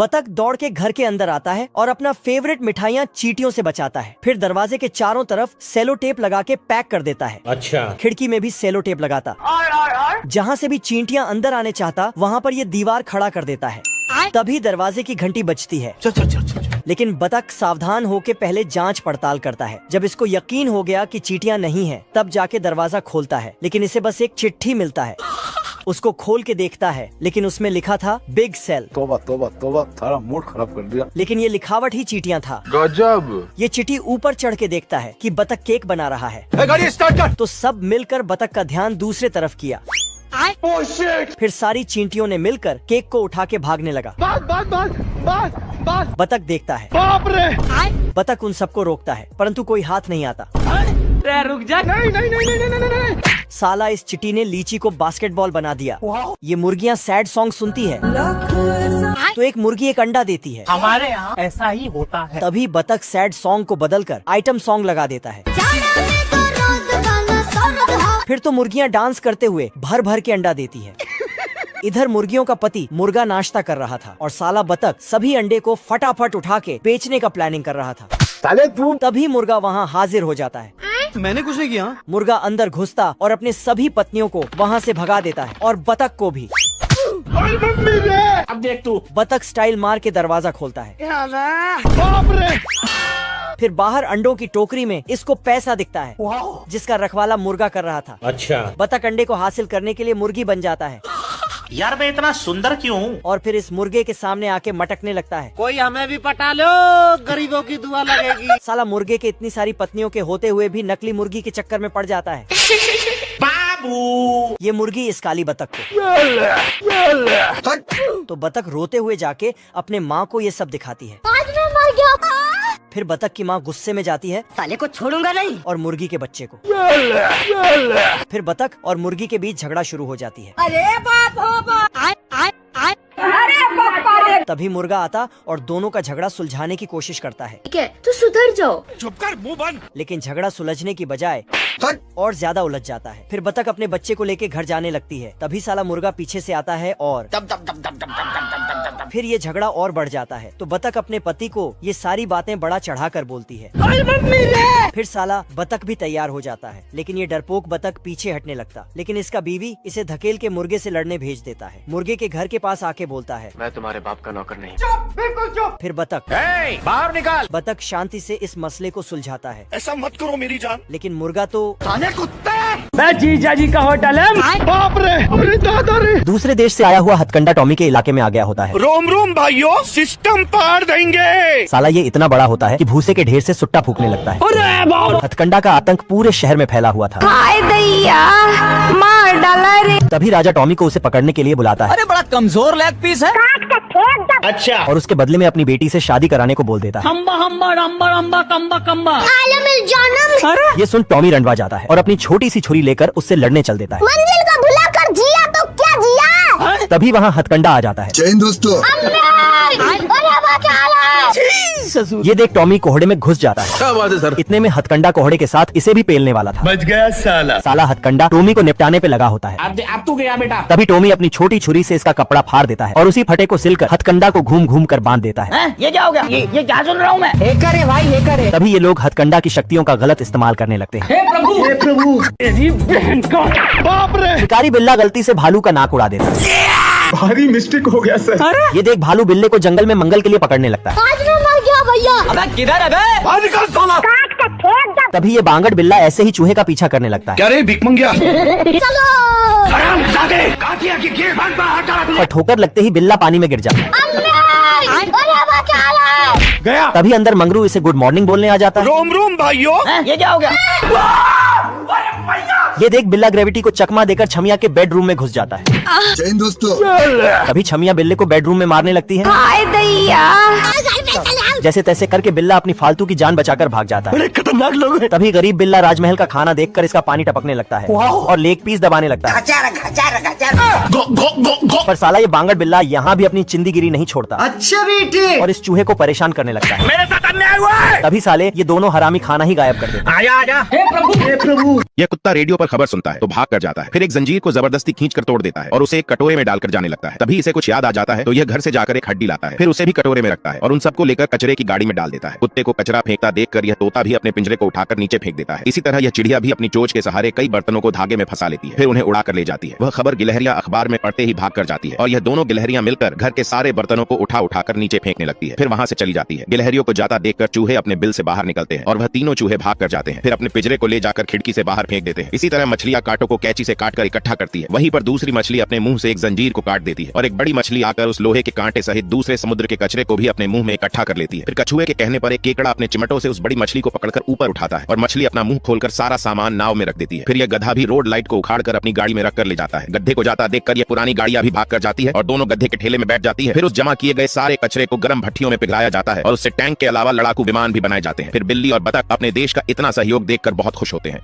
बतख दौड़ के घर के अंदर आता है और अपना फेवरेट मिठाइयाँ चींटियों से बचाता है। फिर दरवाजे के चारों तरफ सेलो टेप लगा के पैक कर देता है। अच्छा। खिड़की में भी सेलो टेप लगाता। जहाँ से भी चींटियाँ अंदर आने चाहता वहाँ पर ये दीवार खड़ा कर देता है। तभी दरवाजे की घंटी बजती है। लेकिन बतख सावधान होके पहले जांच पड़ताल करता है। जब इसको यकीन हो गया कि चींटियां नहीं है, तब जाके दरवाजा खोलता है। लेकिन इसे बस एक चिट्ठी मिलता है। उसको खोल के देखता है, लेकिन उसमें लिखा था बिग सेल। तोबा तोबा तोबा, सारा मूड खराब कर दिया। लेकिन ये लिखावट ही चींटियां था। गजब। ये चिट्ठी ऊपर चढ़ के देखता है कि बतख केक बना रहा है। गाड़ी स्टार्ट कर। तो सब मिलकर बतख का ध्यान दूसरे तरफ किया। फिर सारी चींटियों ने मिलकर केक को उठा के भागने लगा। बतख देखता है। बाप रे। बतख उन सबको रोकता है, परंतु कोई हाथ नहीं आता। रुक जा। नहीं। साला इस चिट्टी ने लीची को बास्केटबॉल बना दिया। ये मुर्गियाँ सैड सॉन्ग सुनती है तो एक मुर्गी एक अंडा देती है। हमारे यहाँ ऐसा ही होता है। तभी बतख सैड सॉन्ग को बदलकर आइटम सॉन्ग लगा देता है। फिर तो मुर्गियाँ डांस करते हुए भर भर के अंडा देती है। इधर मुर्गियों का पति मुर्गा नाश्ता कर रहा था और साला बतख सभी अंडे को फटाफट उठा के बेचने का प्लानिंग कर रहा था। साले तू। तभी मुर्गा वहाँ हाजिर हो जाता है। मैंने कुछ नहीं किया। मुर्गा अंदर घुसता और अपने सभी पत्नियों को वहाँ से भगा देता है और बतख को भी। अब देख तू। बतख स्टाइल मार के दरवाजा खोलता है। बाप रे। फिर बाहर अंडों की टोकरी में इसको पैसा दिखता है, जिसका रखवाला मुर्गा कर रहा था। अच्छा। बतख अंडे को हासिल करने के लिए मुर्गी बन जाता है यार मैं इतना सुंदर क्यों हूँ? और फिर इस मुर्गे के सामने आके मटकने लगता है। कोई हमें भी पटा लो, गरीबों की दुआ लगेगी। साला मुर्गे के इतनी सारी पत्नियों के होते हुए भी नकली मुर्गी के चक्कर में पड़ जाता है। बाबू। ये मुर्गी इस काली बतख को। तो बतख रोते हुए जाके अपने माँ को ये सब दिखाती है। फिर बतख की माँ गुस्से में जाती है, साले को छोड़ूंगा नहीं, और मुर्गी के बच्चे को। फिर बतख और मुर्गी के बीच झगड़ा शुरू हो जाती है। अरे बाप हो बाप। अरे बाप। तभी मुर्गा आता और दोनों का झगड़ा सुलझाने की कोशिश करता है। ठीक है, तू सुधर जाओ। चुप कर, मुंह बंद। लेकिन झगड़ा सुलझने की बजाय और ज्यादा उलझ जाता है। फिर बतख अपने बच्चे को लेके घर जाने लगती है। तभी साला मुर्गा पीछे से आता है और फिर ये झगड़ा और बढ़ जाता है। तो बतख अपने पति को ये सारी बातें बड़ा चढ़ा कर बोलती है। फिर साला बतख भी तैयार हो जाता है, लेकिन ये डरपोक बतख पीछे हटने लगता। लेकिन इसका बीवी इसे धकेल के मुर्गे से लड़ने भेज देता है। मुर्गे के घर के पास आके बोलता है, मैं तुम्हारे बाप का नौकर नहीं। चुप, बिल्कुल चुप। फिर बतख बाहर निकाल। बतख शांति से इस मसले को सुलझाता है। ऐसा मत करो मेरी जान। लेकिन मुर्गा तो कुत्ते। मैं जीजा जी का होटल है। बाप रे। अरे दादा रे। दूसरे देश से आया हुआ हथकंडा टॉमी के इलाके में आ गया होता है। रोम रोम भाइयों, सिस्टम पार देंगे। साला ये इतना बड़ा होता है कि भूसे के ढेर से सुट्टा फूकने लगता है। हथकंडा का आतंक पूरे शहर में फैला हुआ था। मार डाला रे। तभी राजा टॉमी को उसे पकड़ने के लिए बुलाता है। अरे बड़ा कमजोर लेग पीस है। अच्छा। और उसके बदले में अपनी बेटी से शादी कराने को बोल देता है। हम्बा हम्बा रम्बा रम्बा कम्बा कम्बा। अरे ये सुन टॉमी रंडवा जाता है और अपनी छोटी सी छुरी लेकर उससे लड़ने चल देता है। मंजिल को भुला कर जिया तो क्या जिया। तभी वहाँ हथकंडा आ जाता है। जय हिंद दोस्तों। ये देख टॉमी कोहड़े में घुस जाता है। क्या बात है सर। इतने में हथकंडा कोहड़े के साथ इसे भी पेलने वाला था। बच गया साला। साला हथकंडा टॉमी को निपटाने पे लगा होता है। अब तू गया बेटा। तभी टॉमी अपनी छोटी छुरी से इसका कपड़ा फाड़ देता है और उसी फटे को सिलकर हथकंडा को घूम घूम कर बांध देता है। ये क्या हो गया? ये क्या सुन रहा हूँ मैं? हे करे भाई, हे करे। तभी ये लोग हथकंडा की शक्तियों का गलत इस्तेमाल करने लगते हैं। हे प्रभु, हे प्रभु। तेरी बहन का। बाप रे। शिकारी बिल्ला गलती से भालू का नाक उड़ा देता है। भारी मिस्टेक हो गया सर। ये देख भालू बिल्ले को जंगल में मंगल के लिए पकड़ने लगता है। भैया अबे किधर है बे? निकल साला। तभी ये बांगड़ बिल्ला ऐसे ही चूहे का पीछा करने लगता है। क्या रे भिख मंगिया। चलो। और ठोकर लगते ही बिल्ला पानी में गिर जाता है। गया। तभी अंदर मंगरू इसे गुड मॉर्निंग बोलने आ जाता है। रोम रोम भाइयों। ये क्या हो गया? ये देख बिल्ला ग्रेविटी को चकमा देकर छमिया के बेडरूम में घुस जाता है। जय हिंद दोस्तों। तभी छमिया बिल्ले को बेडरूम में मारने लगती है। जैसे तैसे करके बिल्ला अपनी फालतू की जान बचाकर भाग जाता है। बड़े खतरनाक लोग हैं। तभी गरीब बिल्ला राजमहल का खाना देखकर इसका पानी टपकने लगता है और लेग पीस दबाने लगता है। पर साला ये बांगड़ बिल्ला यहाँ भी अपनी चिंदीगिरी नहीं छोड़ता। अच्छा बेटे। और इस चूहे को परेशान करने लगता है। मेरे साथ अन्याय हुआ है। तभी साले ये दोनों हरामी खाना ही गायब कर देते हैं। आजा आजा। हे प्रभु, हे प्रभु। यह कुत्ता रेडियो पर खबर सुनता है तो भाग कर जाता है, फिर एक जंजीर को जबरदस्ती खींच कर तोड़ देता है और उसे एक कटोरे में डालकर जाने लगता है। तभी इसे कुछ याद आ जाता है तो यह घर से जाकर एक हड्डी लाता है, फिर उसे भी कटोरे में रखता है और उन सबको लेकर कचरे की गाड़ी में डाल देता है। कुत्ते को कचरा फेंकता देखकर यह तोता भी अपने पिंजरे को उठाकर नीचे फेंक देता है। इसी तरह यह चिड़िया भी अपनी चोंच के सहारे कई बर्तनों को धागे में फंसा लेती है, फिर उन्हें उड़ा कर ले जाती है। वह खबर गिलहरियां अखबार में पढ़ते ही भाग कर जाती है और यह दोनों गिलहरियां मिलकर घर के सारे बर्तनों को उठा उठाकर नीचे फेंकने लगती है, फिर वहां से चली जाती है। गिलहरियों को जाता देखकर चूहे अपने बिल से बाहर निकलते हैं और वह तीनों चूहे भाग कर जाते हैं, फिर अपने पिंजरे को ले जाकर खिड़की से बाहर फेंक देते हैं। इसी तरह मछलियां कांटों को कैंची से काटकर इकट्ठा करती है, वहीं पर दूसरी मछली अपने मुंह से एक जंजीर को काट देती है और एक बड़ी मछली आकर उस लोहे के कांटे सहित दूसरे समुद्र के कचरे को भी अपने मुंह में इकट्ठा कर लेती है। फिर कछुए के कहने पर एक केकड़ा अपने चिमटों से उस बड़ी मछली को पकड़कर ऊपर उठाता है और मछली अपना मुंह खोलकर सारा सामान नाव में रख देती है। फिर यह गधा भी रोड लाइट को उखाड़कर अपनी गाड़ी में रखकर ले जाता है। गड्ढे को जाता देखकर यह पुरानी गाड़ियां भी भाग कर जाती है और दोनों गड्ढे के ठेले में बैठ जाती है। फिर उस जमा किए गए सारे कचरे को गर्म भट्टियों में पिघलाया जाता है और उससे टैंक के अलावा लड़ाकू विमान भी बनाए जाते हैं। फिर बिल्ली और बतख अपने देश का इतना सहयोग देखकर बहुत खुश होते हैं।